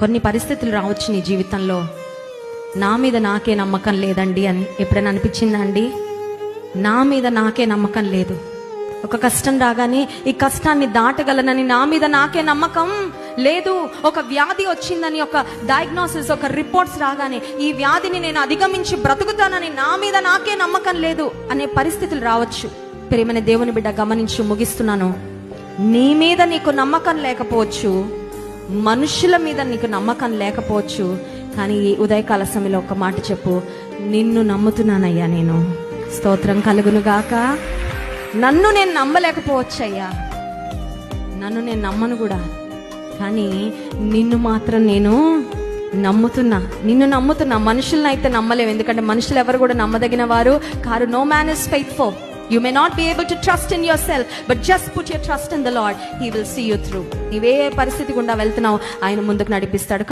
కొన్ని పరిస్థితులు రావచ్చు నీ జీవితంలో, నా మీద నాకే నమ్మకం లేదండి అని ఎప్పుడైనా అనిపించిందా అండి? నా మీద నాకే నమ్మకం లేదు. ఒక కష్టం రాగానే ఈ కష్టాన్ని దాటగలనని నా మీద నాకే నమ్మకం లేదు. ఒక వ్యాధి వచ్చిందని, ఒక డయాగ్నోసిస్, ఒక రిపోర్ట్స్ రాగానే ఈ వ్యాధిని నేను అధిగమించి బ్రతుకుతానని నా మీద నాకే నమ్మకం లేదు అనే పరిస్థితులు రావచ్చు. ప్రియమైన దేవుని బిడ్డ, గమనించు, ముగిస్తున్నాను. నీ మీద నీకు నమ్మకం లేకపోవచ్చు, మనుషుల మీద నీకు నమ్మకం లేకపోవచ్చు, కానీ ఈ ఉదయకాల సమయంలో ఒక మాట చెప్పు: నిన్ను నమ్ముతున్నానయ్యా నేను. స్తోత్రం కలుగును గాక. నన్ను నేను నమ్మలేకపోవచ్చయ్యా, నన్ను నేను నమ్మను కూడా, కానీ నిన్ను మాత్రం నేను నమ్ముతున్నా. నిన్ను నమ్ముతున్నా. మనుషులను అయితే నమ్మలేవు, ఎందుకంటే మనుషులు ఎవరు కూడా నమ్మదగిన వారు కారు. No man is faithful. You may not be able to trust in yourself, but just put your trust in the Lord. He will see you through. నీవే పరిస్థితి గుండా వెళ్తున్నావు, ఆయన ముందుకు నడిపిస్తాడు.